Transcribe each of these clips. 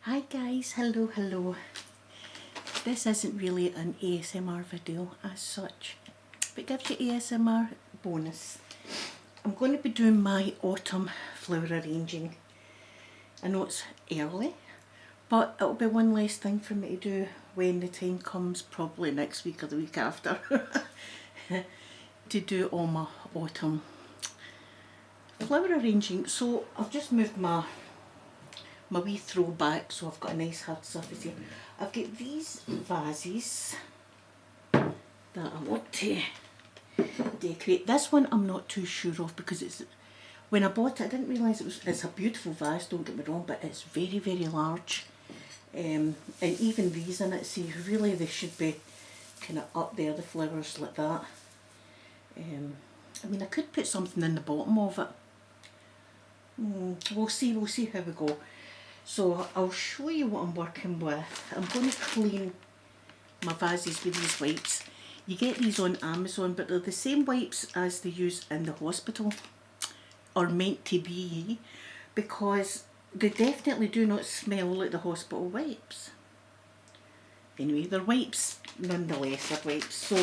Hi guys, hello. This isn't really an ASMR video as such, but gives you ASMR bonus. I'm going to be doing my autumn flower arranging. I know it's early, but it'll be one less thing for me to do when the time comes, probably next week or the week after, to do all my autumn flower arranging. So I've just moved my wee throwback, so I've got a nice hard surface here. I've got these vases that I want to decorate. This one I'm not too sure of because it's, when I bought it I didn't realise it's a beautiful vase, don't get me wrong, but it's very large. And even these in it, see, really they should be kind of up there, the flowers like that. I mean, I could put something in the bottom of it. We'll see how we go. So I'll show you what I'm working with. I'm going to clean my vases with these wipes. You get these on Amazon, but they're the same wipes as they use in the hospital, or meant to be, because they definitely do not smell like the hospital wipes. Anyway, they're wipes nonetheless, they're wipes. So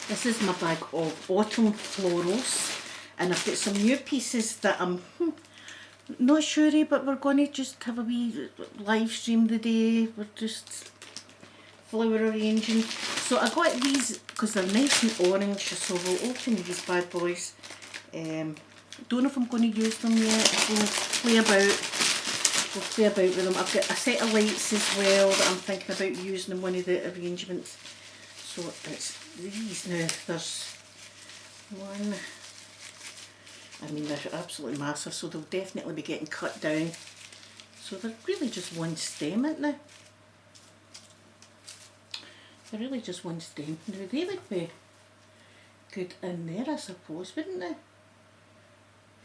this is my bag of autumn florals, and I've got some new pieces that I'm not sure, but we're going to just have a wee live stream today. We're just flower arranging. So I got these because they're nice and orange, so we'll open these bad boys. Don't know if I'm going to use them yet. We'll play about with them. I've got a set of lights as well that I'm thinking about using in one of the arrangements. So it's these now. There's one. I mean, they're absolutely massive, so they'll definitely be getting cut down. So they're really just one stem, aren't they? They're really just one stem. Now they would be good in there, I suppose, wouldn't they?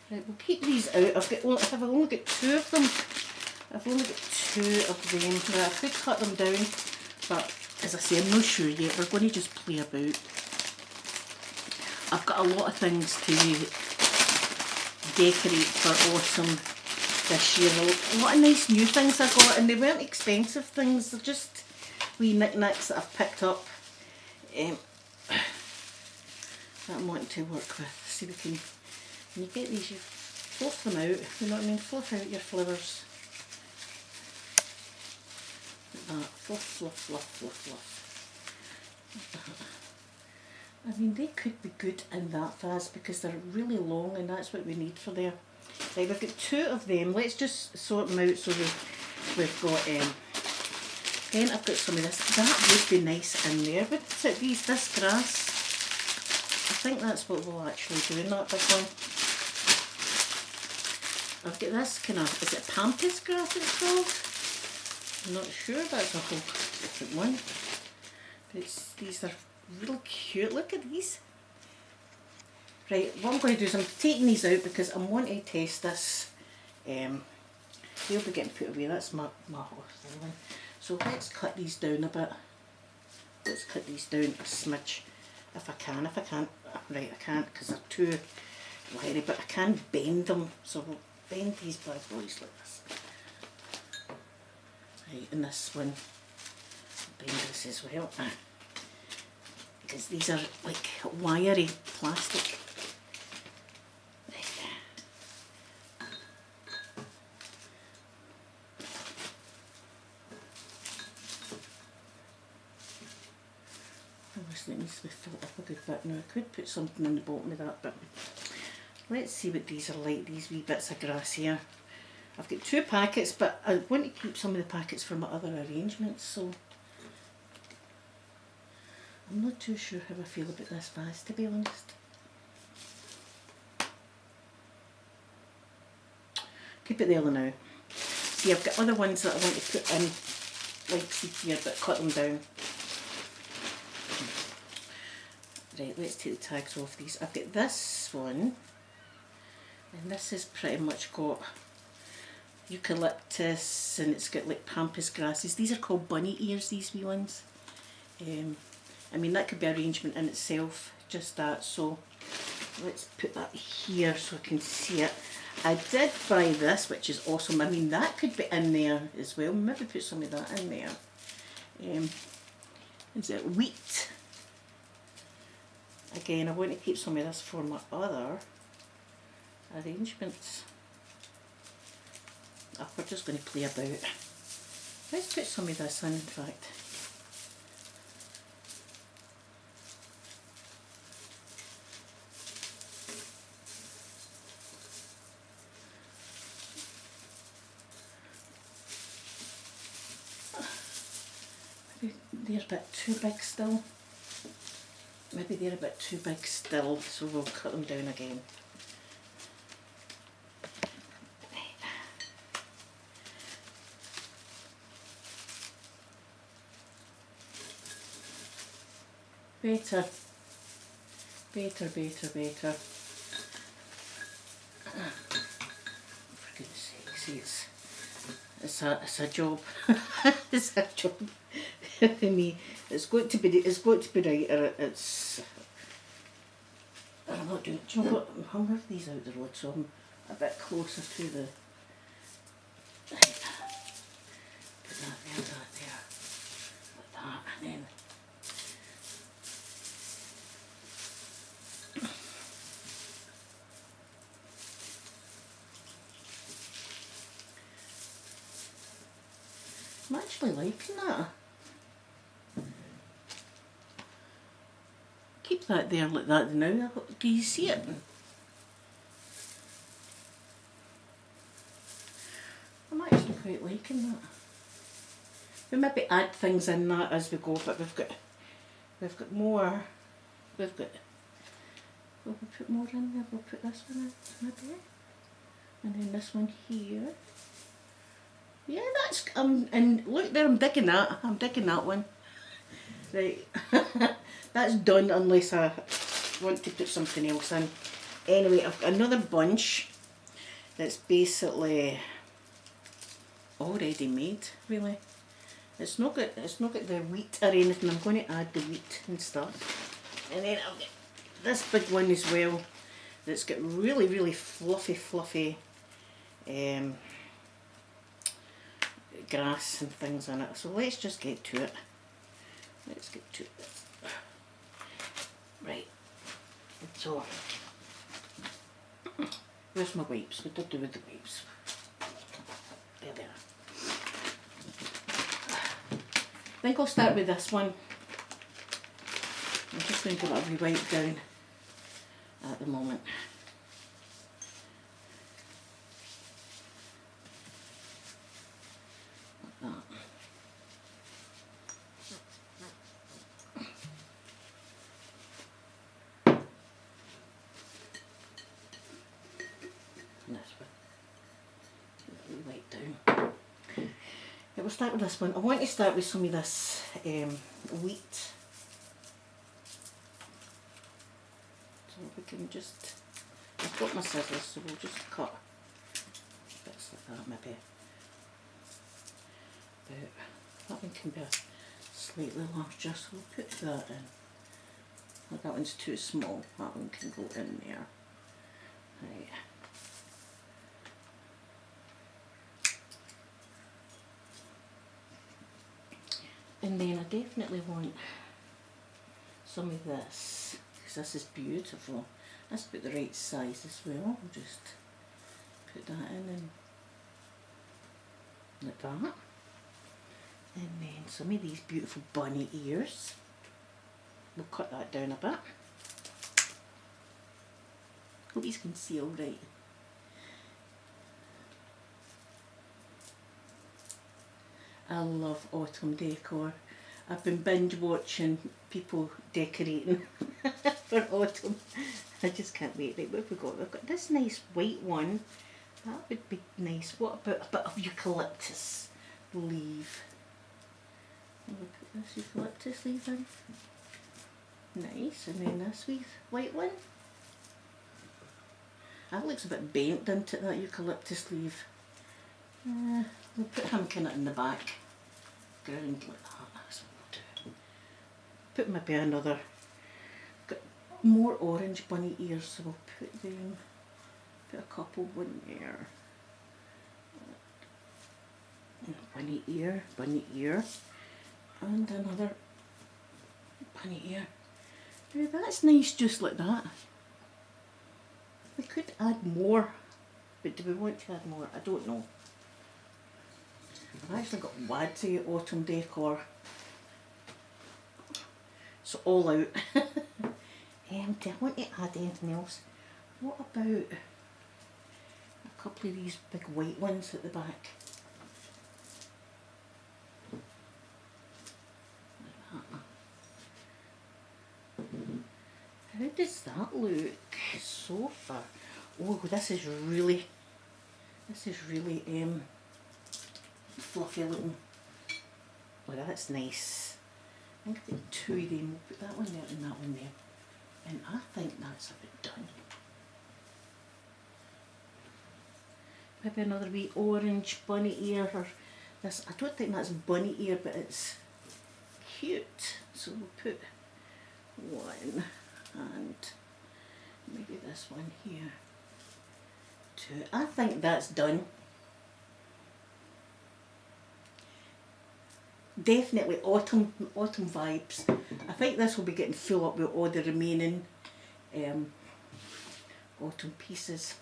Right, we'll keep these out. I've only got two of them. I've only got two of them. Now I could cut them down, but as I say, I'm not sure yet. We're going to just play about. I've got a lot of things to decorate for autumn this year. A lot of nice new things I got, and they weren't expensive things, they're just wee knickknacks that I've picked up that I'm wanting to work with. See, when you get these, you fluff them out, you know what I mean, fluff out your flowers like that, fluff. I mean, they could be good in that vase because they're really long, and that's what we need for there. Right, we've got two of them. Let's just sort them out. So we've got, then I've got some of this. That would be nice in there. What's it, this grass? I think that's what we'll actually do in that big one. I've got this kind of, is it pampas grass it's called? I'm not sure, that's a whole different one. But these are real cute. Look at these. Right, what I'm going to do is I'm taking these out because I'm wanting to test this. They'll be getting put away. That's my one. So let's cut these down a bit. Let's cut these down a smidge if I can. If I can't, right, I can't because they're too wiry, but I can bend them. So we'll bend these bad boys like this. Right, and this one, bend this as well. Because these are like wiry plastic. Obviously it needs to be filled up a good bit. Now I could put something in the bottom of that, but let's see what these are like, these wee bits of grass here. I've got two packets, but I want to keep some of the packets for my other arrangements, so I'm not too sure how I feel about this vase, to be honest. Keep it there now. See, I've got other ones that I want to put in, like see here, but cut them down. Right, let's take the tags off these. I've got this one, and this has pretty much got eucalyptus, and it's got like pampas grasses. These are called bunny ears, these wee ones. I mean, that could be arrangement in itself, just that. So let's put that here so I can see it. I did buy this, which is awesome. I mean, that could be in there as well. Maybe put some of that in there. Is it wheat? Again, I want to keep some of this for my other arrangements. Oh, we're just going to play about. Let's put some of this in fact. Maybe they're a bit too big still. Maybe they're a bit too big still, so we'll cut them down again. Better. Better, better, better. For goodness sake, see, it's a job. It's a job for me. It's got to be right, or it's. I'm not doing it. Do you know what? I'll move these out the road so I'm a bit closer to the. Put that there, like that, and then. I'm actually liking that. Keep that there like that now. Can you see it? I'm actually quite liking that. We maybe add things in that as we go, but we've got more. Will we put more in there? We'll put this one in maybe, and then this one here. Yeah, that's and look there, I'm digging that. I'm digging that one. Right, that's done unless I want to put something else in. Anyway, I've got another bunch that's basically already made. Really, it's not got the wheat or anything. I'm going to add the wheat and stuff, and then I'll get this big one as well. That's got really fluffy. Grass and things in it. So let's just get to it. Let's get to it. Right. So, where's my wipes? What did I do with the wipes? There they are. I think I'll start with this one. I'm just going to let me wipe down at the moment. We'll start with this one. I want to start with some of this wheat. So we can just, I've got my scissors, so we'll just cut bits like that maybe. But that one can be slightly larger, so we'll put that in. Oh, that one's too small, that one can go in there. Right. And then I definitely want some of this, because this is beautiful. That's about the right size as well. We'll just put that in and like that. And then some of these beautiful bunny ears. We'll cut that down a bit. Hope you can see all right. I love autumn decor. I've been binge watching people decorating for autumn. I just can't wait. Right, what have we got? We've got this nice white one. That would be nice. What about a bit of eucalyptus leaf? We'll put this eucalyptus leaf in. Nice. And then this wee white one. That looks a bit bent, doesn't it, that eucalyptus leaf? We'll put him kind of in the back ground like that. That's what we'll do. Put maybe another. Got more orange bunny ears, so we'll put put a couple one there. Bunny ear, and another bunny ear. Now that's nice just like that. We could add more, but do we want to add more? I don't know. I've actually got Wadzy autumn decor. It's all out. Do I want to add anything else? What about a couple of these big white ones at the back? How does that look so far? Oh, this is really fluffy looking. Oh, that's nice. I think I've got two of them. We'll put that one there and that one there. And I think that's a bit done. Maybe another wee orange bunny ear, or this. I don't think that's bunny ear, but it's cute. So we'll put one, and maybe this one here. Two. I think that's done. Definitely autumn vibes. I think this will be getting full up with all the remaining autumn pieces.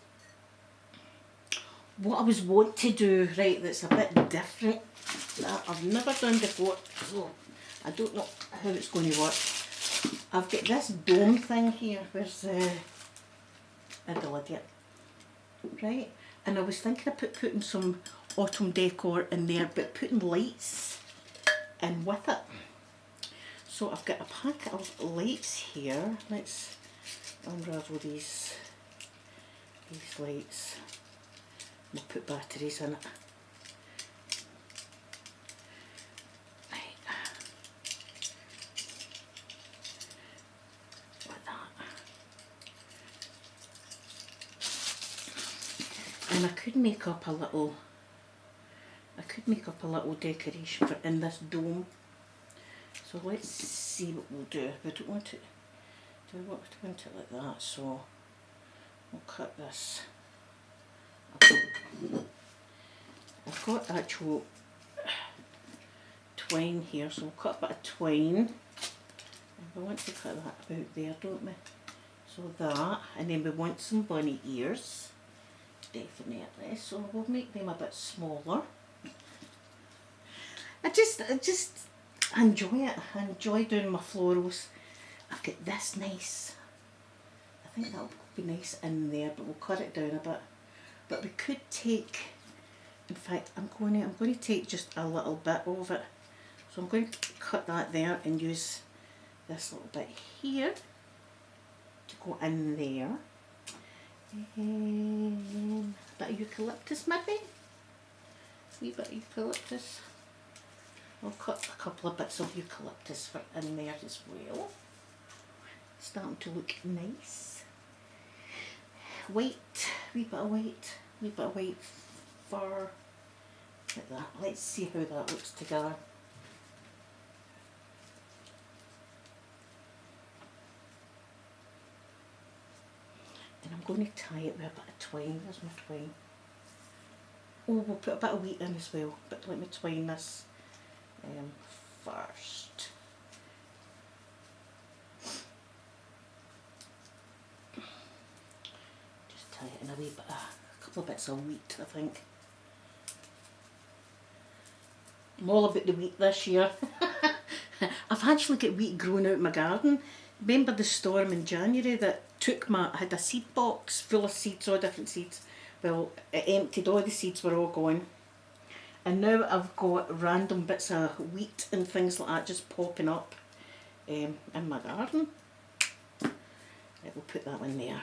What I was want to do, right, that's a bit different, that I've never done before, so I don't know how it's going to work. I've got this dome thing here, where's I did it, right? And I was thinking of putting some autumn decor in there, but putting lights in with it. So I've got a packet of lights here. Let's unravel these lights. We'll put batteries in it. Right. Like that. And I could make up a little decoration for in this dome. So let's see what we'll do. We don't want it. Do we want it like that? So we'll cut this. I've got actual twine here, so we'll cut a bit of twine. And we want to cut that about there, don't we? So that, and then we want some bunny ears, definitely. So we'll make them a bit smaller. I just enjoy it. I enjoy doing my florals. I've got this nice. I think that'll be nice in there, but we'll cut it down a bit. But we could take, in fact, I'm going to take just a little bit of it. So I'm going to cut that there and use this little bit here to go in there. And a bit of eucalyptus maybe. A wee bit of eucalyptus. I'll cut a couple of bits of eucalyptus for in there as well. Starting to look nice. White, wee bit of white fur, like that. Let's see how that looks together. And I'm going to tie it with a bit of twine. There's my twine. Oh, we'll put a bit of wheat in as well, but let me twine this first. Just tie it in a wee bit, a couple of bits of wheat, I think. I'm all about the wheat this year. I've actually got wheat growing out in my garden. Remember the storm in January that I had a seed box full of seeds, all different seeds. Well, it emptied, all the seeds were all gone. And now I've got random bits of wheat and things like that just popping up in my garden. Right, we'll put that one there.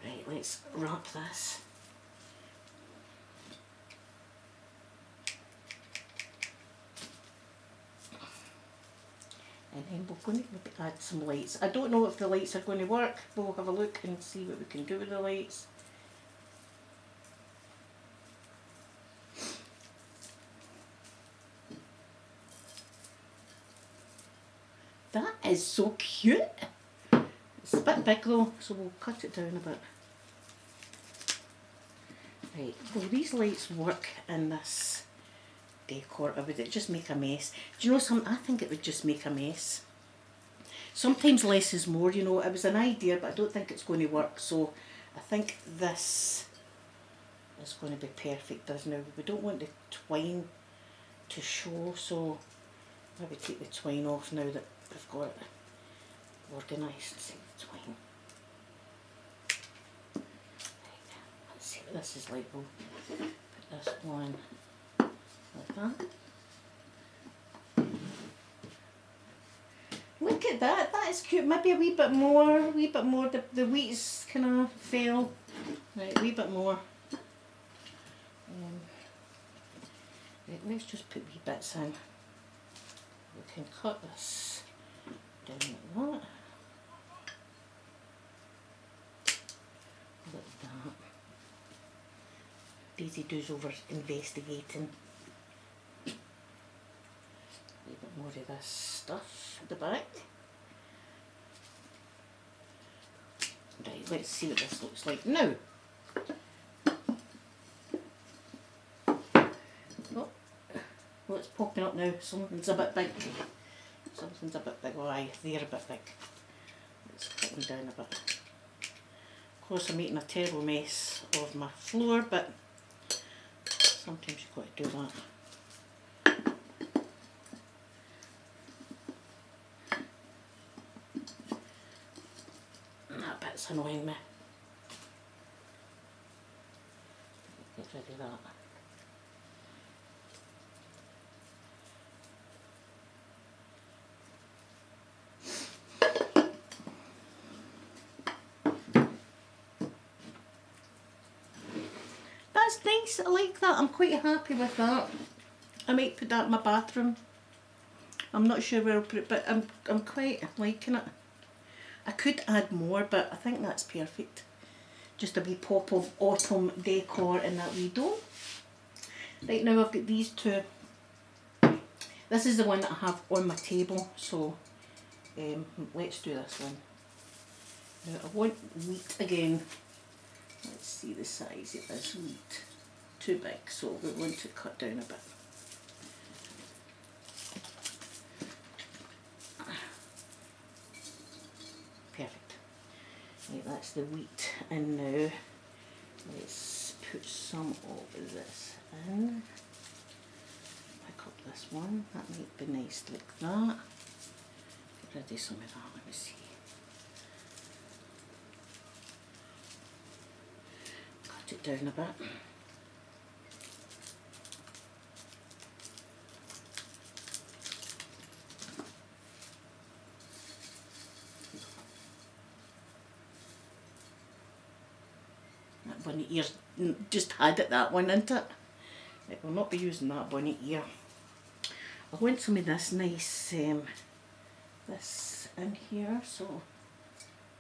Right, let's wrap this. And then we're going to maybe add some lights. I don't know if the lights are going to work. We'll have a look and see what we can do with the lights. That is so cute. It's a bit big though, so we'll cut it down a bit. Right, will these lights work in this decor, or would it just make a mess? Do you know something? I think it would just make a mess. Sometimes less is more, you know. It was an idea, but I don't think it's going to work, so I think this is going to be perfect as now. We don't want the twine to show, so maybe take the twine off now that we've got it organised. See the twine. Let's see what this is like. We'll put this on like that. Look at that, that is cute. Maybe a wee bit more, The wheats kind of fell. Right, a wee bit more. Right, let's just put wee bits in. We can cut this down like that. Like that. Daisy does over investigating. A wee bit more of this stuff at the back. Right, let's see what this looks like now. Oh, well, it's popping up now. Something's a bit big. Something's a bit big. Oh, aye, they're a bit big. Let's put them down a bit. Of course, I'm making a terrible mess of my floor, but sometimes you've got to do that. That bit's annoying me. Get rid of that. That's nice, I like that. I'm quite happy with that. I might put that in my bathroom. I'm not sure where I'll put it, but I'm quite liking it. I could add more, but I think that's perfect. Just a wee pop of autumn decor in that wee dome. Right, now I've got these two. This is the one that I have on my table, so let's do this one. Now I want wheat again. Let's see the size of this wheat. Too big, so we want to cut down a bit. Perfect. Right, that's the wheat in now. Let's put some of this in. Pick up this one. That might be nice like that. Get rid of some of that. Let me see. Cut it down a bit. That bunny ear's just had it, that one, isn't it? Right, we'll not be using that bunny ear. I want some of this nice, this in here, so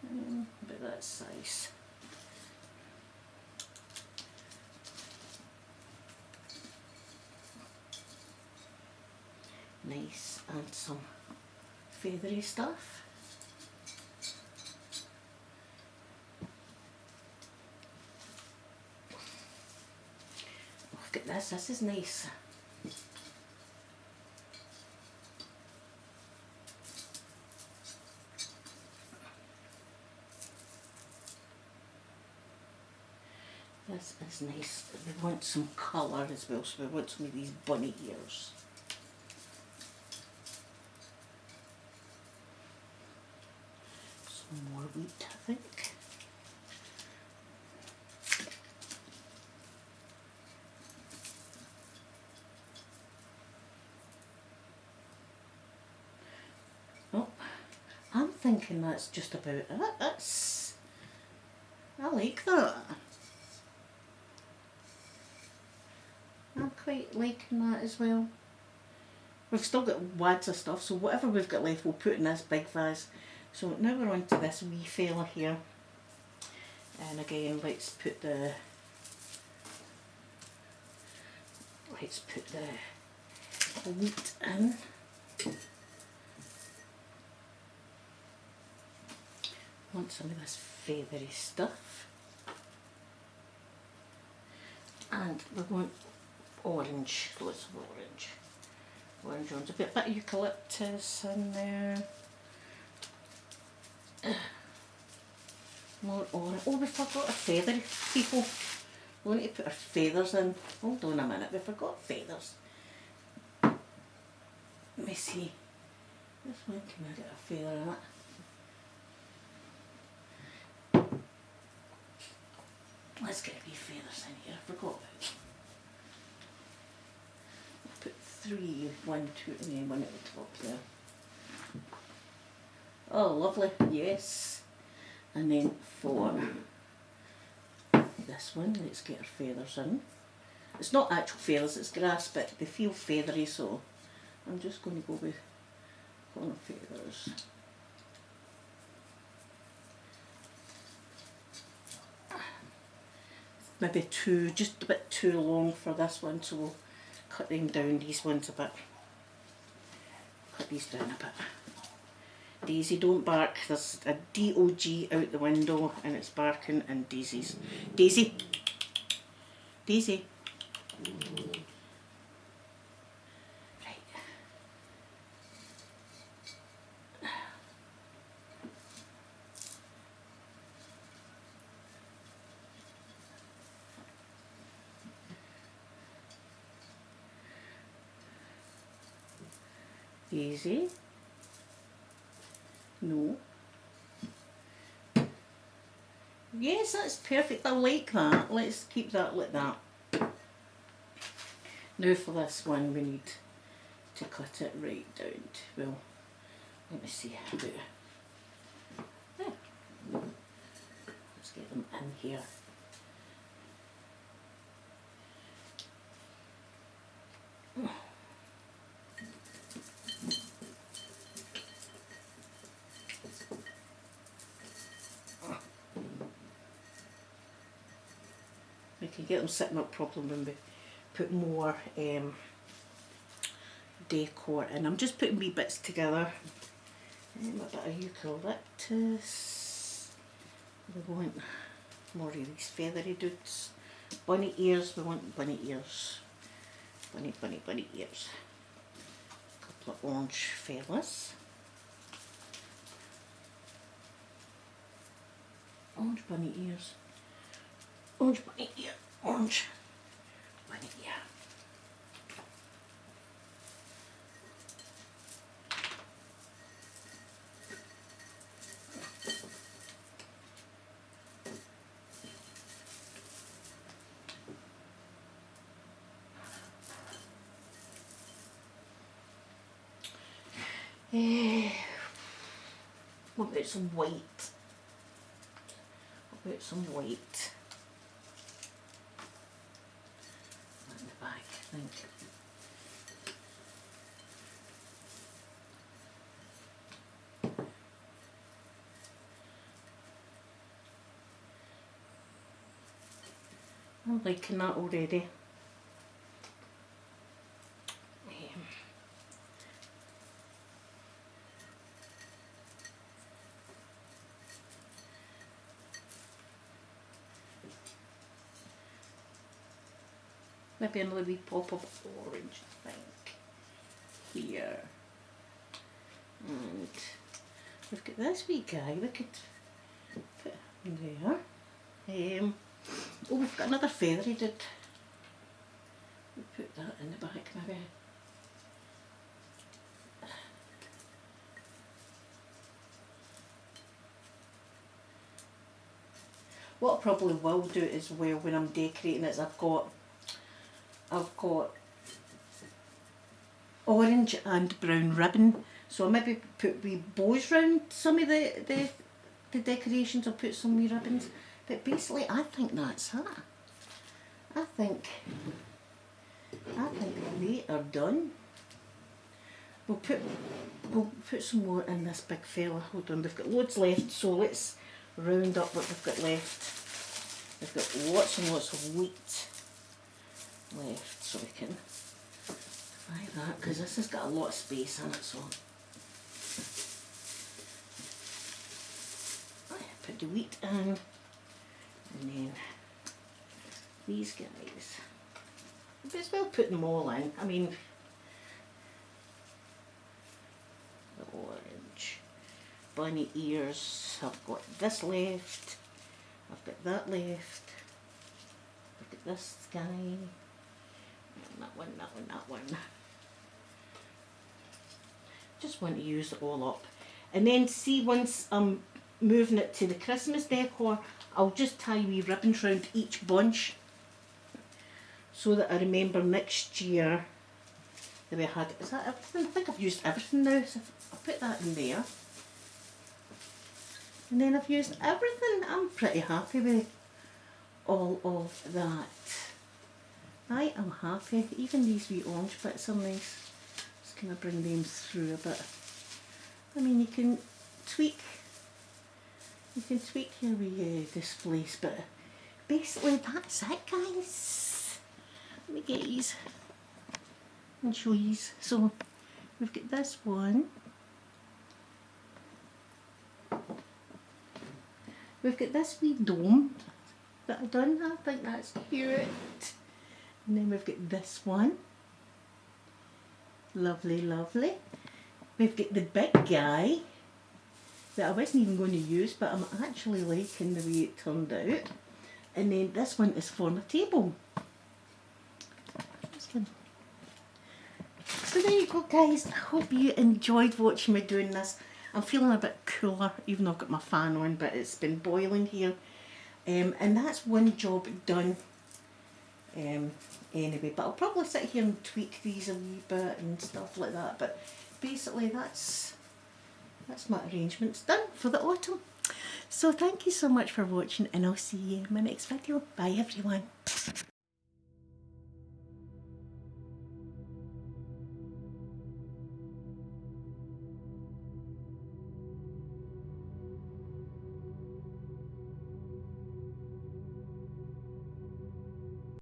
about that size. Nice, and some feathery stuff. Look at this is nice. This is nice. We want some colour as well, so we want some of these bunny ears. Some more wheat, I think. Oh, I'm thinking that's just about it. I like that. I'm quite liking that as well. We've still got wads of stuff, so whatever we've got left we'll put in this big vase. So now we're on to this wee fella here. And again, let's put the wheat in. Want some of this feathery stuff. And we want orange, lots of orange. Orange ones, a bit of eucalyptus in there. More orange. Oh, we forgot a feather, people. We need to put our feathers in. Hold on a minute, we forgot feathers. Let me see. This one, can I get a feather in it? Let's get a wee feathers in here, I forgot about them. Put 3, 1, 2, and then 1 at the top there. Oh, lovely, yes. And then 4. This one, let's get our feathers in. It's not actual feathers, it's grass, but they feel feathery, so I'm just going to go with corner feathers. Maybe just a bit too long for this one, so we'll cut them down, these ones a bit. Cut these down a bit. Daisy, don't bark. There's a dog out the window and it's barking, and Daisy's. Daisy! Daisy! Right. Daisy? No. Yes, that's perfect. I like that. Let's keep that like that. Now for this one we need to cut it right down to, well, let me see about it. Yeah. Let's get them in here. We can get them sitting up properly when we put more decor in. I'm just putting wee bits together. A bit of eucalyptus. We want more of these feathery dudes. Bunny ears, we want bunny ears. Bunny ears. A couple of orange feathers. Orange bunny ears. Orange bunny ear. Orange bunny ear. What about some white? What about some white? In the back, I think. I'm liking that already. Maybe another wee pop of orange, I think, here. And we've got this wee guy we could put in there. Oh, we've got another feathery dude. We'll put that in the back maybe. What I probably will do as well when I'm decorating is I've got orange and brown ribbon, so I'll maybe put wee bows round some of the decorations. I'll put some wee ribbons, but basically I think that's it. I think they are done. We'll put some more in this big fella. Hold on, we've got loads left, so let's round up what we've got left. We've got lots and lots of wheat left, so we can try that, because this has got a lot of space in it, so put the wheat in, and then these guys. but it's well putting them all in. I mean, the orange, bunny ears, I've got this left, I've got that left, look at this guy, and that one, that one, that one. Just want to use it all up. And then see, once I'm moving it to the Christmas decor, I'll just tie wee ribbons round each bunch so that I remember next year that we had, is that everything? I think I've used everything now, so I'll put that in there. And then I've used everything. I'm pretty happy with all of that. I am happy. Even these wee orange bits are nice. Just kind of bring them through a bit. I mean, you can tweak your wee displays, but basically that's it, guys. Let me get these and show you. So we've got this one. We've got this wee dome that I've done. I think that's cute. And then we've got this one. Lovely, lovely. We've got the big guy that I wasn't even going to use, but I'm actually liking the way it turned out. And then this one is for my table. So there you go, guys. I hope you enjoyed watching me doing this. I'm feeling a bit cooler, even though I've got my fan on, but it's been boiling here. And that's one job done anyway. But I'll probably sit here and tweak these a wee bit and stuff like that. But basically that's my arrangements done for the autumn. So thank you so much for watching, and I'll see you in my next video. Bye everyone.